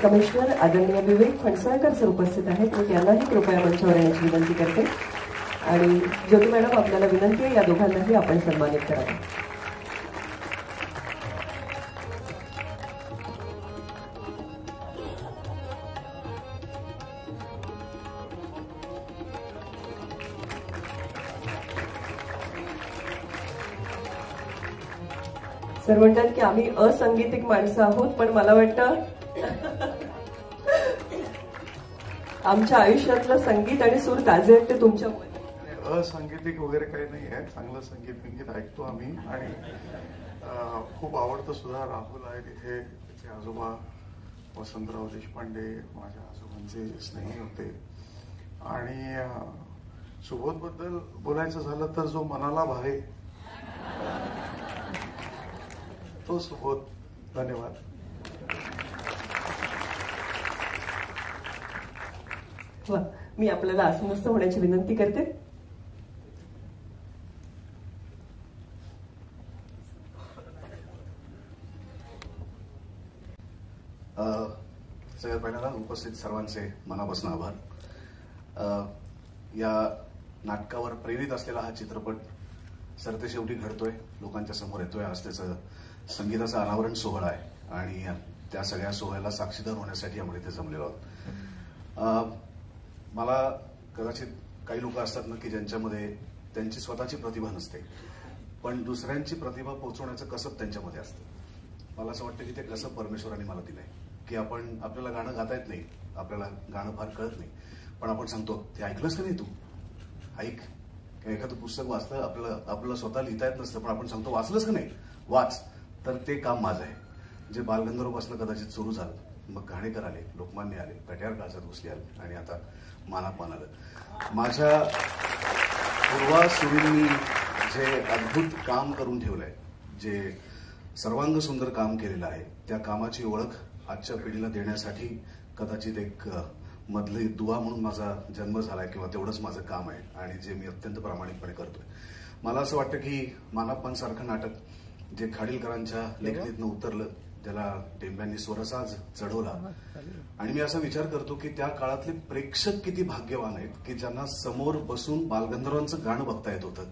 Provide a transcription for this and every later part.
Commissioner आदरणीय Vivek Phansalkar sir उपस्थित आहेत. मी त्यांनाही कृपया मंचावर येण्याची विनंती करते. आणि ज्योती मॅडम, आपल्याला विनंती आहे या दोघांनाही आपण सन्मानित करावं. सर म्हणतात की आम्ही असंगीतिक माणसं आहोत, पण मला वाटतं आमच्या आयुष्यातलं संगीत आणि सूर ताजे आहेत ते तुमच्यामुळे. असंगीतिक वगैरे काही नाही आहे. चांगलं संगीत ऐकतो आम्ही आणि खूप आवडतं सुद्धा. राहुल आहे तिथे, त्याचे आजोबा वसंतराव देशपांडे माझ्या आजोबांचे स्नेही होते. आणि सुबोध बद्दल बोलायचं झालं तर जो मनाला भावे तो सुबोध. धन्यवाद. मी आपल्याला आसनस्थ होण्याची विनंती करते. सगळ्यात पहिल्यांदा उपस्थित सर्वांचे मनापासून आभार. या नाटकावर प्रेरित असलेला हा चित्रपट सरते शेवटी घडतोय, लोकांच्या समोर येतोय. आज त्याचं संगीताचा अनावरण सोहळा आहे आणि त्या सगळ्या सोहळ्याला साक्षीदार होण्यासाठी आपण इथे जमलेलो आहोत. मला कदाचित काही लोक असतात ना की ज्यांच्यामध्ये त्यांची स्वतःची प्रतिभा नसते, पण दुसऱ्यांची प्रतिभा पोहोचवण्याचं कसब त्यांच्यामध्ये असतं. मला असं वाटतं की ते कसब परमेश्वराने मला दिलंय की आपल्याला गाणं गाता येत नाही, आपल्याला गाणं फार कळत नाही, पण आपण सांगतो ते ऐकलंस का नाही, तू ऐक. एखादं पुस्तक वाचलं, आपल्याला स्वतः लिहिता येत नसतं, पण आपण सांगतो वाचलंस का नाही, वाच. तर ते काम माझं आहे, जे बालगंधर्वपासून कदाचित सुरू झालं. मग घाणेकर आले, लोकमान्य आले, कट्यार काळजात घुसले आले आणि आता मानापमान आलं. माझ्या पूर्वासुरींनी जे अद्भुत काम करून ठेवलंय, जे सर्वांग सुंदर काम केलेलं आहे, त्या कामाची ओळख आजच्या पिढीला देण्यासाठी कदाचित एक मधली दुवा म्हणून माझा जन्म झालाय किंवा तेवढंच माझं काम आहे आणि जे मी अत्यंत प्रामाणिकपणे करतोय. मला असं वाटतं की मानापमान सारखं नाटक जे खाडीलकरांच्या लेखणीतनं उतरलं, ज्याला टेंब्यांनी स्वरसाज चढवला, आणि मी असा विचार करतो की त्या काळातले प्रेक्षक किती भाग्यवान आहेत की ज्यांना समोर बसून बालगंधर्वांचं गाणं बघता येत होतं,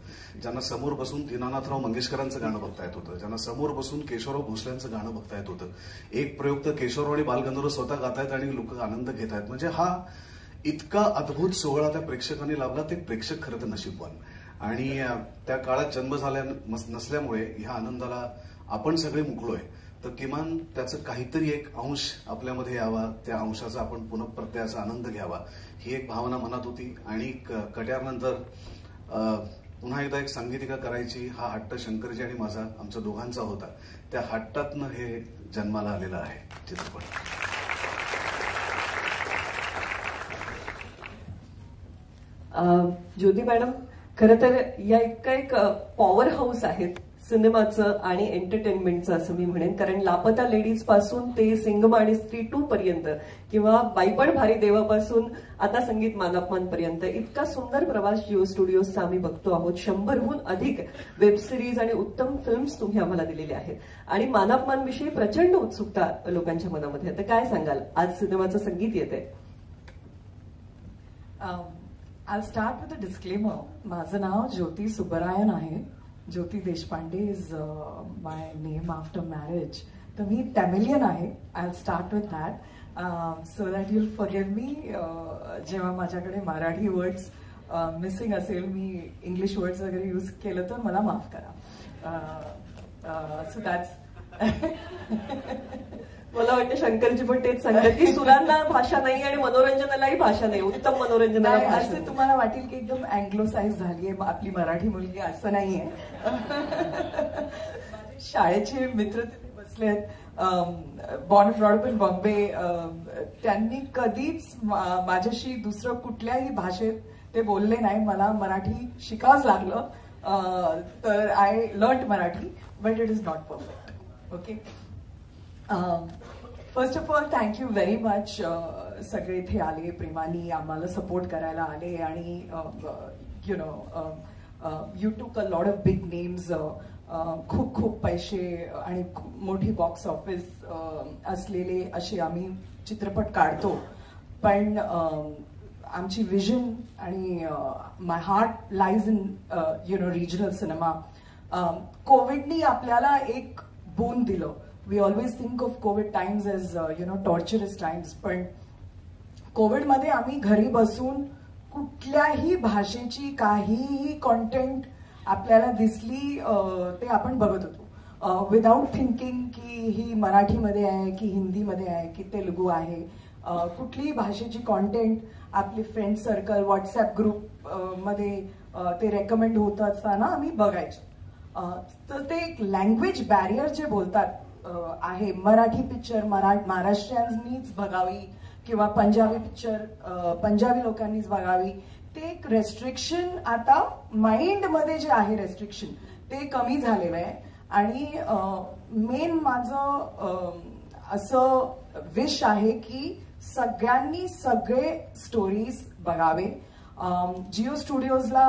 ज्यांना समोर बसून दीनानाथराव मंगेशकरांचं गाणं बघता येत होतं, ज्यांना समोर बसून केशवराव भोसलेंचं गाणं बघता येत होतं. एक प्रयोग तर केशवराव आणि बालगंधर्व स्वतः गातायत आणि लोक आनंद घेत आहेत. म्हणजे हा इतका अद्भुत सोहळा त्या प्रेक्षकांनी लाभला. ते प्रेक्षक खरं तर नशीबवान. आणि त्या काळात जन्म झाल्या नसल्यामुळे ह्या आनंदाला आपण सगळे मुकलोय, तर किमान त्याचं काहीतरी एक अंश आपल्यामध्ये यावा, त्या अंशाचा आपण पुनःप्रत्ययाचा आनंद घ्यावा, ही एक भावना मनात होती. आणि कट्यारनंतर पुन्हा एकदा एक संगीतिका करायची हा हट्ट शंकरजी आणि माझा, आमचा दोघांचा होता. त्या हट्टातनं हे जन्माला आलेलं आहे चित्रपट. ज्योती मॅडम, खरं तर या इतकं एक पॉवर हाऊस आहेत सिनेमाचं आणि एंटरटेनमेंटचं असं मी म्हणेन. कारण लापता लेडीज पासून ते सिंगम आणि स्त्री 2 पर्यंत किंवा बाईपण भारी देवापासून आता संगीत मानापमान पर्यंत इतका सुंदर प्रवास जिओ स्टुडिओजचा आम्ही बघतो आहोत. 100हून अधिक वेब सिरीज आणि उत्तम फिल्म्स तुम्ही आम्हाला दिलेले आहेत आणि मानापमान विषयी प्रचंड उत्सुकता लोकांच्या मनामध्ये. तर काय सांगाल, आज सिनेमाचं संगीत येतंय. I'll start with a disclaimer. माझं नाव ज्योती सुब्बरायन आहे. Jyoti Deshpande is my name after marriage. तर मी तमिलियन आहे. I'll start with that. So that you'll forgive me. जेव्हा माझ्याकडे मराठी वर्ड्स मिसिंग असेल, मी इंग्लिश वर्ड्स वगैरे यूज केलं तर मला माफ करा. सो दॅट्स मला वाटतं शंकरजी पण तेच सांगतात की सुरांना भाषा नाही आणि मनोरंजनालाही भाषा नाही, उत्तम मनोरंजनाला भाषा. असं तुम्हाला वाटेल की एकदम अँग्लोसाइज झालीये आपली मराठी मुलगी, असं नाहीये. शाळेचे मित्र तिथे बसले आहेत, बॉर्न ब्रॉड इन बॉम्बे. त्यांनी कधीच माझ्याशी दुसरं कुठल्याही भाषेत ते बोलले नाही. मला मराठी शिकावंच लागलं. तर I learn Marathi, but it is not perfect. Okay. First of all thank you very much. सगळे इथे आले, प्रेमानी आम्हाला सपोर्ट करायला आले आणि you took a lot of big names खूप खूप पैसे आणि मोठी बॉक्स ऑफिस असलेले असे आम्ही चित्रपट काढतो, पण आमची विजन आणि my heart lies in regional cinema. कोविडनी आपल्याला एक बोन दिलं. We always think of Covid times as torturous times, पण कोविडमध्ये आम्ही घरी बसून कुठल्याही भाषेची काहीही कॉन्टेंट आपल्याला दिसली ते आपण बघत होतो, विदाउट थिंकिंग की ही मराठीमध्ये आहे की हिंदीमध्ये आहे की तेलुगू आहे. कुठलीही भाषेची कॉन्टेंट आपली फ्रेंड सर्कल व्हॉट्सअप ग्रुप मध्ये ते रेकमेंड होत असताना आम्ही बघायचो. तर ते एक लँग्वेज बॅरियर जे बोलतात आहे, मराठी पिक्चर महाराष्ट्रीयन्सनीच बघावी किंवा पंजाबी पिक्चर पंजाबी लोकांनीच बघावी, ते एक रेस्ट्रिक्शन आता माइंड मध्ये जे आहे रेस्ट्रिक्शन ते कमी झालेलं आहे. आणि मेन माझं असं विश आहे की सगळ्यांनी सगळे स्टोरीज बघावे. जिओ स्टुडिओजला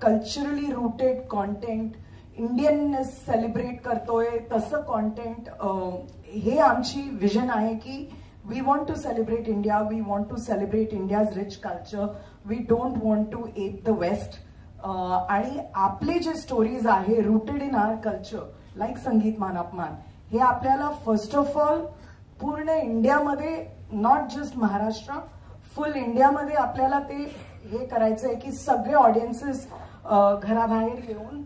culturally rooted content, Indianness celebrate करतोय तसं कॉन्टेंट, हे आमची विजन आहे की we want to celebrate India, we want to celebrate India's rich culture, we don't want to ape the West. आणि आपले जे स्टोरीज आहे rooted in our culture like Sangeet मान अपमान, हे आपल्याला फर्स्ट ऑफ ऑल पूर्ण इंडियामध्ये, नॉट जस्ट महाराष्ट्र, फुल इंडियामध्ये आपल्याला ते हे करायचं आहे की सगळे ऑडियन्सेस घराबाहेर येऊन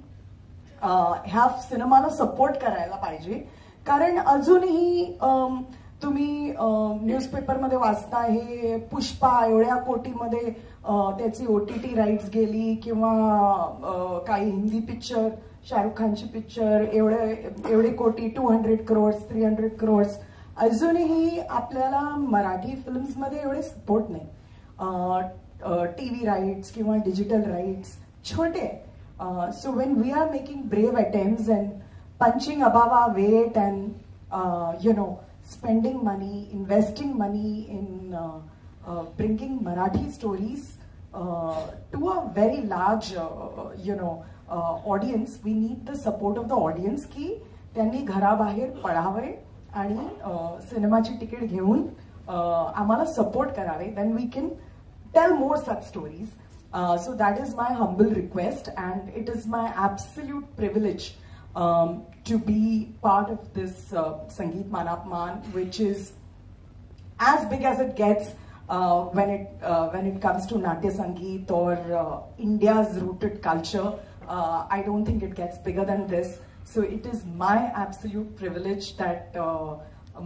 ह्या सिनेमाला सपोर्ट करायला पाहिजे. कारण अजूनही तुम्ही न्यूजपेपरमध्ये वाचता हे पुष्पा एवढ्या कोटीमध्ये त्याची OTT राईट्स गेली, किंवा काही हिंदी पिक्चर, शाहरुख खानची पिक्चर एवढे कोटी, 200 crores 300 crores, अजूनही आपल्याला मराठी फिल्म्समध्ये एवढे सपोर्ट नाही. TV राईट्स किंवा डिजिटल राईट्स छोटे. So when we are making brave attempts and punching above our weight and spending money, investing money in bringing Marathi stories to a very large, audience. We need the support of the audience की त्यांनी घराबाहेर पडावे आणि सिनेमाची ticket घेऊन आम्हाला support करावे. Then we can tell more such stories. So that is my humble request, and it is my absolute privilege to be part of this Sangeet Man Apman, which is as big as it gets when it comes to Natya Sangeet or India's rooted culture. I don't think it gets bigger than this. So it is my absolute privilege that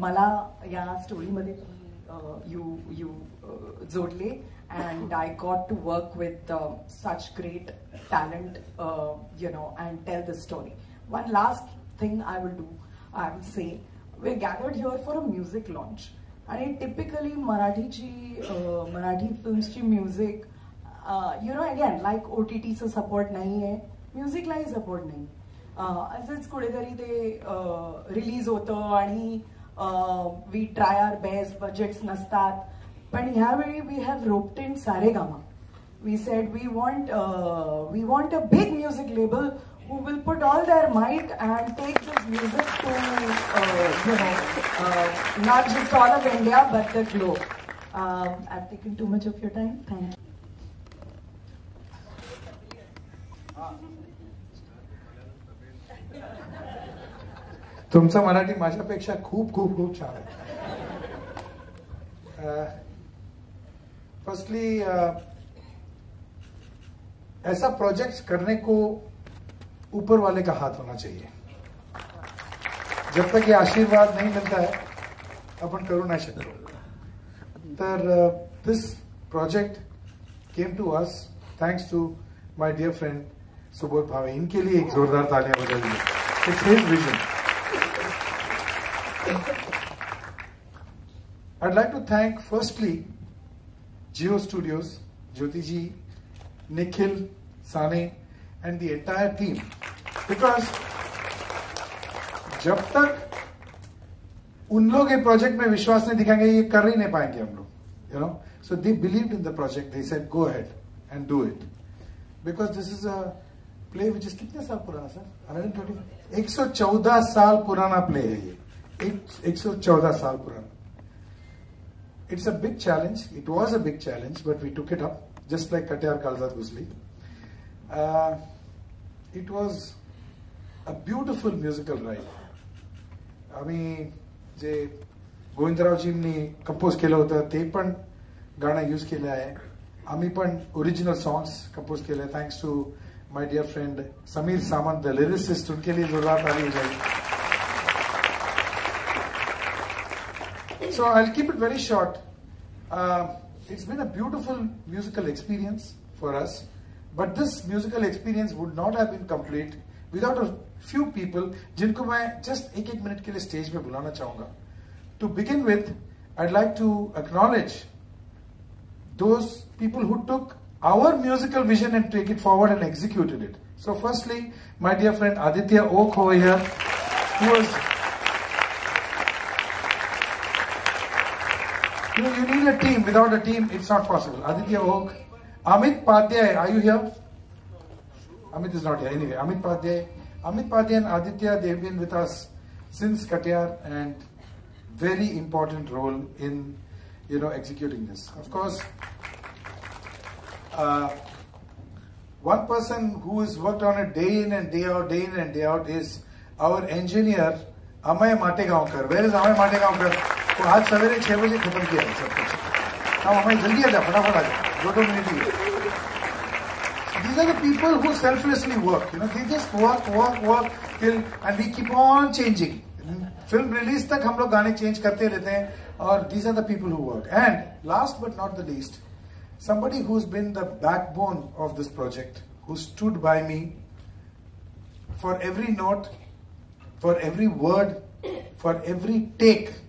mala ya story मध्ये you jodle, and I got to work with such great talent, and tell the story. One last thing I will say, we're gathered here for a music launch. And typically Marathi films ची music, again, like OTT चा support नाही आहे, music लाही support नाही. असंच कुठेतरी ते release होतं आणि we try our best, budgets नसतात. पण ह्यावेळी we have roped in Saregama. We said we want a big music label who will put all their might and take this music to, not just all of India, but the globe. I've taken too much of your time. Thank you. तुमचा मराठी माझ्यापेक्षा खूप खूप खूप छान आहे. Firstly ऐसा project करने को ऊपर वाले का हाथ होना चाहिए. जब तक ये आशीर्वाद नहीं मिलता है अपन करू नहीं शकतो. तर this project came to us thanks to my dear friend Subodh Bhave. इनके लिए एक जोरदार तालियां बजाइए. It's his vision. I'd like to thank firstly Jio Studios, Jyoti ji, Nikhil, Sane, and the entire team, because जब तक उन लोग ये प्रोजेक्ट में विश्वास नहीं दिखाएंगे ये कर ही नहीं पाएंगे हम लोग. So they believed in the project. They said go ahead and do it, because this is a play which is कितने साल पुराना सर? 120 114 साल पुराना प्ले है ये. 114 साल पुराना. It's a big challenge. It was a big challenge, but we took it up, just like Katiyar Kalzad Gusli. It was a beautiful musical ride. आम्ही जे गोविंदरावजींनी कंपोज केलं होतं ते पण गाणं यूज केलं आहे. आम्ही पण ओरिजिनल सॉन्ग्स कंपोज केले. Thanks to my dear friend Sameer Samant, the lyricist. उनके लिए जोरदार ताली हो जाएगी. So I'll keep it very short. It's been a beautiful musical experience for us, but this musical experience would not have been complete without a few people जिनको मैं just एक minute के लिए स्टेज पे बुलाना चाहूंगा. To begin with, I'd like to acknowledge those people who took our musical vision and take it forward and executed it. So firstly, my dear friend Aditya Oak over here, who was you need a team. Without a team, it's not possible. Aditya Oak, Amit Padhyay, are you here? Amit is not here. Anyway, Amit Padhyay and Aditya, they've been with us since Katiyar, and very important role in, executing this. Of course, one person who has worked on it day in and day out is our engineer, Amay Mategaonkar. Where is Amay Mategaonkar? तो आज सवेरे 6 बजे खत्म KIA है सब कुछ. हम हमें जल्दी आ जाए, फटाफट आ जाए, 2 minute he. These are the people who selflessly work. They just work till, and we keep on changing. Film release तक हम लोग गाने change करते रहते हैं, और these are the people who work. And last but not the least, somebody who's been the backbone of this project, who stood by me for every note, for every word, for every take.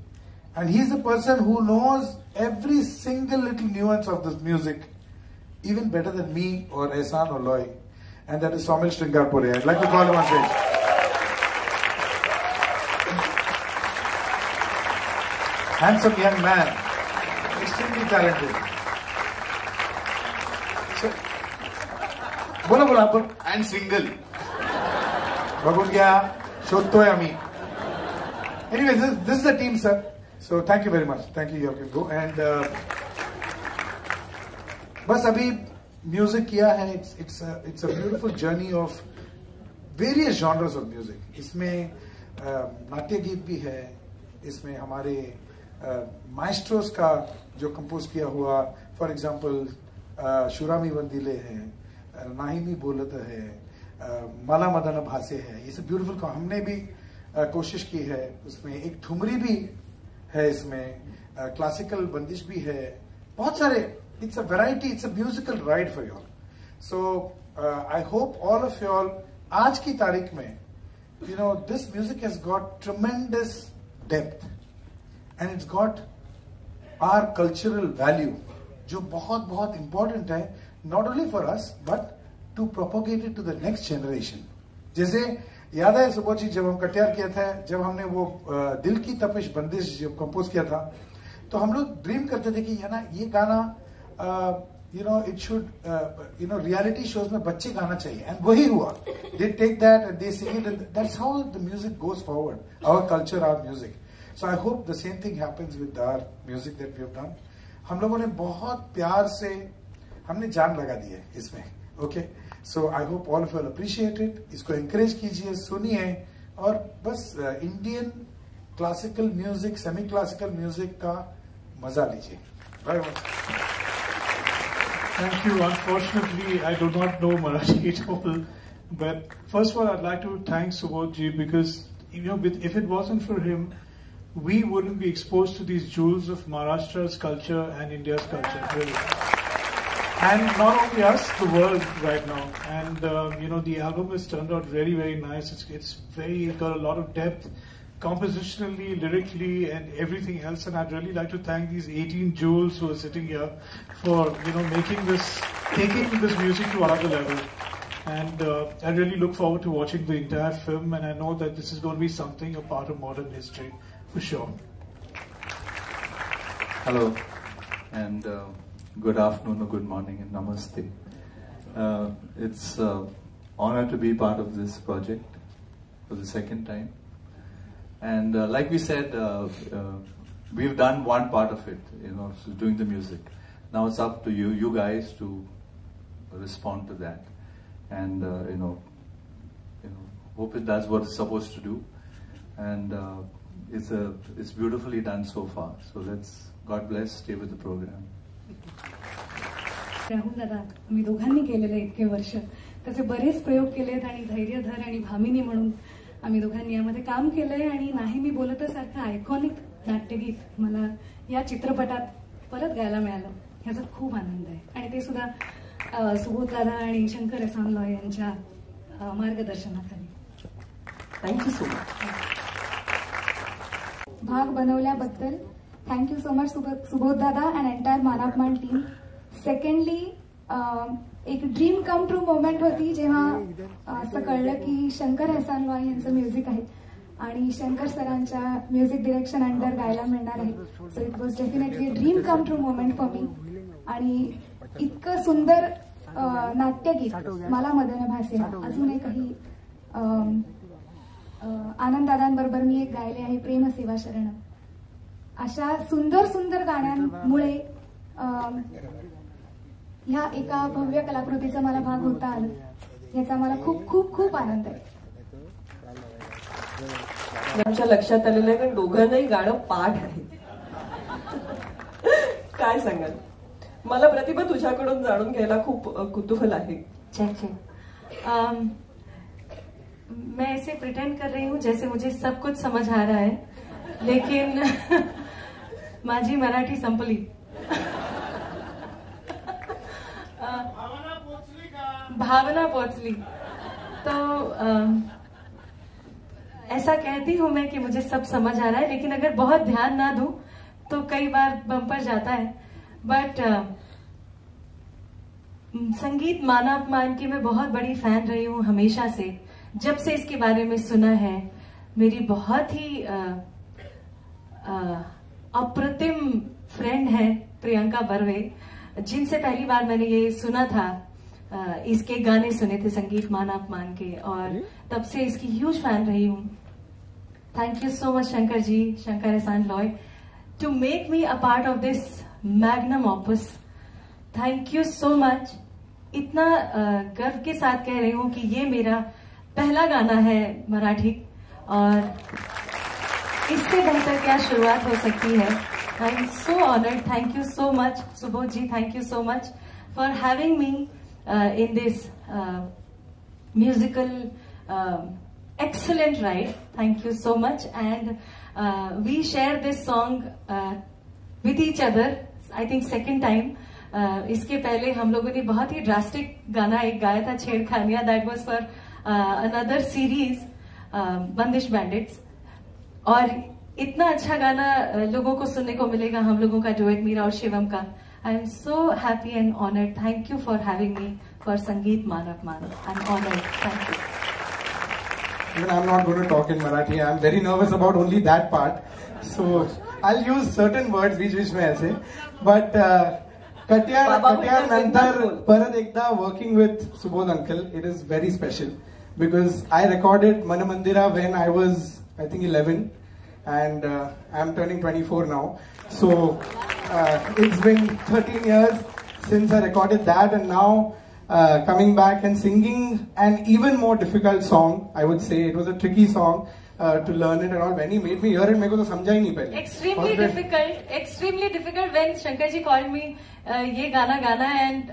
And he's the person who knows every single little nuance of this music, even better than me or Ehsan or Loy. And that is Saumil Sringarpure. I'd like to call him on stage. Handsome young man, extremely talented. So, बोला. And single. बघून घ्या, शोधतोय आम्ही. Anyway, this is the team, sir. So thank you very much. Thank you. You can go. And बस अभी music KIA है. It's a beautiful journey of various genres of music. इसमें नाट्य गीत भी है. इसमें हमारे माइस्ट्रोस का जो कंपोज किया हुआ, फॉर एग्जाम्पल शुरामी वंदिले है, नाहिमी बोलत है, माला मदन भासे है. ये सब ब्यूटीफुल का हमने भी कोशिश की है. उसमें एक ठुमरी भी है, इसमें क्लासिकल बंदिश भी है, बहुत सारे. It's a variety, it's a musical ride for you all. So I hope all of you all, आज की तारीख में, this music has got tremendous depth and it's got our cultural value, जो बहुत बहुत इंपॉर्टेंट है, not only for us but to propagate it to the next generation. जैसे याद है सुबोध जी, जब हम कटियार किया था, जब हमने वो दिल की तपिश बंदिश जब कंपोज किया था, तो हम लोग ड्रीम करते थे कि ये गाना इट शुड रियलिटी शोज में बच्चे गाना चाहिए. एंड वही हुआ. They take that and they sing it, and that's how the music goes forward, our culture, our music. So I hope the same thing happens with our music that we have done. हम लोगों ने बहुत प्यार से हमने जान लगा दी है इसमें. Okay, so I hope all of you appreciate it. इसको एंकरेज कीजिए, सुनिए, और बस Indian classical music, semi classical music का मजा लीजिए. Very much. Thank you. Unfortunately, I do not know Marathi at all. But first of all, I'd like to thank Subodhji, because if it wasn't for him, we wouldn't be exposed to these jewels of Maharashtra's culture and India's culture, really. And not only us, the world right now. And the album has turned out very, very nice. It's got a lot of depth, compositionally, lyrically, and everything else. And I'd really like to thank these 18 jewels who are sitting here for taking this music to another level. And I really look forward to watching the entire film, and I know that this is going to be something, a part of modern history for sure. Hello, and good afternoon or good morning, and namaste. It's honor to be part of this project for the second time. And like we said, we've done one part of it, so doing the music. Now it's up to you guys to respond to that, and hope it does what it's supposed to do. And it's beautifully done so far. So God bless, stay with the program. Rahul दादा, आम्ही दोघांनी केलेले इतके वर्ष त्याचे बरेच प्रयोग केलेत आणि धैर्यधर आणि भामिनी म्हणून आम्ही दोघांनी यामध्ये काम केलंय. आणि नाही मी बोलत सारखं आयकॉनिक नाट्यगीत मला या चित्रपटात परत गायला मिळालं, ह्याचा खूप आनंद आहे. आणि ते सुद्धा सुबोध दादा आणि शंकर एहसान लॉय यांच्या मार्गदर्शनाखाली. Thank you so much. भाग बनवल्याबद्दल थँक्यू सो मच सुबोध दादा and entire Manapman team. Secondly एक ड्रीम कम ट्रू मोमेंट होती जेव्हा असं कळलं की शंकर एहसान लॉय यांचं म्युझिक आहे आणि शंकर सरांच्या म्युझिक डिरेक्शन अंडर गायला मिळणार आहे. So it was definitely dream come true moment for me. आणि इतकं सुंदर नाट्यगीत मला मदन भासे अजून एकही आनंद दादांबरोबर मी एक गायले आहे, प्रेम सेवा शरण. अशा सुंदर सुंदर गाण्यांमुळे ह्या एका भव्य कलाकृतीचा मला भाग होता आला, याचा मला खूप खूप खूप आनंद आहे. आमच्या लक्षात आलेलं आहे कारण दोघांनाही गाणं पाठ आहे. काय सांगाल? मला प्रतिभा तुझ्याकडून जाणून घ्यायला खूप कुतूहल आहे. मैं ऐसे प्रिटेंड कर रही हूँ जैसे मुझे सब कुछ समझ आ रहा है, लेकिन माझी मराठी संपली. भावना पोचली. तो ऐसा कहती हूँ मैं कि मुझे सब समझ आ रहा है, लेकिन अगर बहुत ध्यान ना दूं तो कई बार बम्पर जाता है. बट संगीत माना अपमान की मैं बहुत बड़ी फैन रही हूँ हमेशा से. जब से इसके बारे में सुना है, मेरी बहुत ही अप्रतिम फ्रेंड है प्रियंका बर्वे, जिनसे पहली बार मैंने ये सुना था, इसके गाने सुने थे संगीत माना अपमान के, और तब से इसकी ह्यूज फैन रही हूँ. Thank you so much Shankar ji, Shankar Ehsaan Loy, to make me a part of this magnum opus. Thank you so much. इतना गर्व के साथ कह रही हूँ कि ये मेरा पहला गाना है मराठी, और इससे बेहतर क्या शुरुआत हो सकती है. I am so honoured. Thank you so much Subodh ji, thank you so much for having me in this musical excellent ride. Thank you so much. And we share this song with each other, I think second time. इसके पहले हम लोगों ने बहुत ही drastic गाना एक गाया था, छेड़खानिया. That was for another series, बंदिश बैंडिट्स. और इतना अच्छा गाना लोगों को सुनने को मिलेगा हम लोगों का डुएट, मीरा और शिवम का. I am so happy and honored. Thank you for having me for Sangeet Man Apman. I'm honored. Thank you. Even I'm not going to talk in Marathi. I'm very nervous about only that part. So I'll use certain words which may I say. But Katyar Nantar Parat Ekda working with Subodh uncle, it is very special because I recorded Manamandira when I was I think 11 and I'm turning 24 now. So it's been 13 years since I recorded that, and now coming back and singing an even more difficult song. I would say it was a tricky song to learn it and all. When he made me hear it, मेरे को तो समझा ही नहीं पहले. Extremely difficult when Shankar ji called me ये गाना गाना, and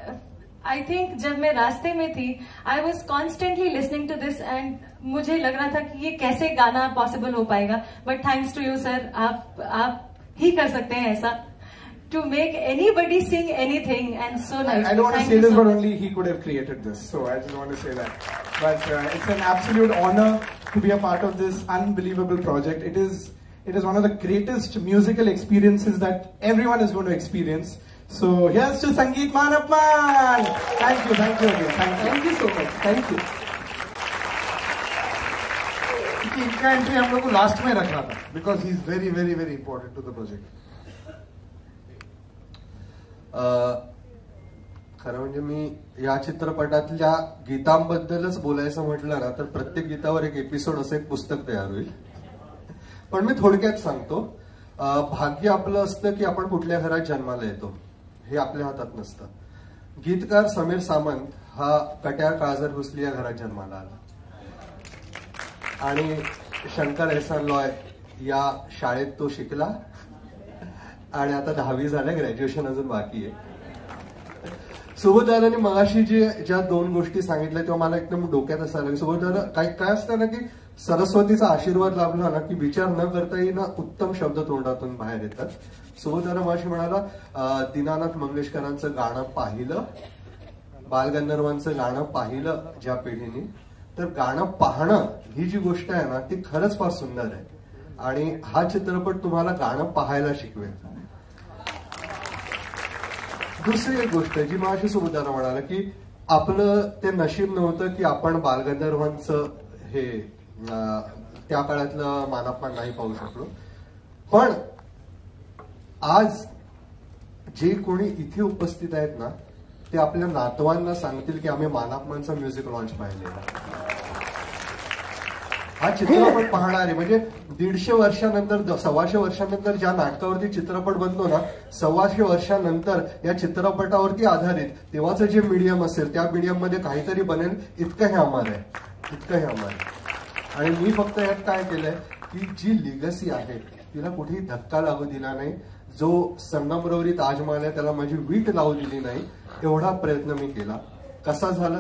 I think जब मैं रास्ते में थी, I was constantly listening to this and मुझे लग रहा था कि ये कैसे गाना possible हो पाएगा. But thanks to you sir, आप ही कर सकते हैं ऐसा, to make anybody sing anything, and so nice. I don't want to say this, but only he could have created this, so I just want to say that. But it's an absolute honor to be a part of this unbelievable project. It is one of the greatest musical experiences that everyone is going to experience. So here's to Sangeet Man Apman. Thank you again. Thank you so much. Thank you. इनका entry हम लोग को last में रखना था because he is very very very important to the project. खरं म्हणजे मी या चित्रपटातल्या गीतांबद्दलच बोलायचं म्हटलं ना तर प्रत्येक गीतावर एक एपिसोड असं एक पुस्तक तयार होईल. पण मी थोडक्यात सांगतो. भाग्य आपलं असतं की आपण कुठल्या घरात जन्माला येतो हे आपल्या हातात नसतं. गीतकार समीर सामंत हा कट्यार काळजर भुसली या घरात जन्माला आला आणि शंकर एहसान लॉय या शाळेत तो शिकला आणि आता 10वी झाल्या, ग्रॅज्युएशन अजून बाकी आहे. सुबोधदादांनी मगाशी ज्या 2 गोष्टी सांगितल्या तेव्हा मला एकदम डोक्यात असं आलं की सुबोधदादा काय असतं ना की सरस्वतीचा आशीर्वाद लाभला ना की विचार न करताही ना उत्तम शब्द तोंडातून बाहेर येतात. सुबोधदादा मगाशी म्हणाला दीनानाथ मंगेशकरांचं गाणं पाहिलं, बालगंधर्वांचं गाणं पाहिलं ज्या पिढीने, तर गाणं पाहणं ही जी गोष्ट आहे ना ती खरंच फार सुंदर आहे आणि हा चित्रपट तुम्हाला गाणं पाहायला शिकवेल. दुसरी एक गोष्ट जी माझी सुबोधदादा म्हणाला की आपलं ते नशीब नव्हतं की आपण बालगंधर्वांचं हे त्या काळातलं मानापमान नाही पाहू शकलो. पण आज जे कोणी इथे उपस्थित आहेत ना ते आपल्या नातवांना सांगतील की आम्ही मानापमानचा म्युझिक लॉन्च पाहिलेला. हा चित्रपट पाहणारे म्हणजे 150 वर्षानंतर 125 वर्षानंतर ज्या नाटकावरती चित्रपट बनतो ना 125 वर्षानंतर या चित्रपटावरती आधारित तेव्हाचं जे मीडियम असेल त्या मीडियम मध्ये काहीतरी बनेल इतकं हे आम्हाला आहे, इतकं हे आम्हाला. आणि मी फक्त यात काय केलंय की जी लिगसी आहे तिला कुठेही धक्का लागू दिला नाही. जो संगमरवरी ताजमहल आहे त्याला माझी वीट लावू दिली नाही. एवढा प्रयत्न मी केला. कसा झाला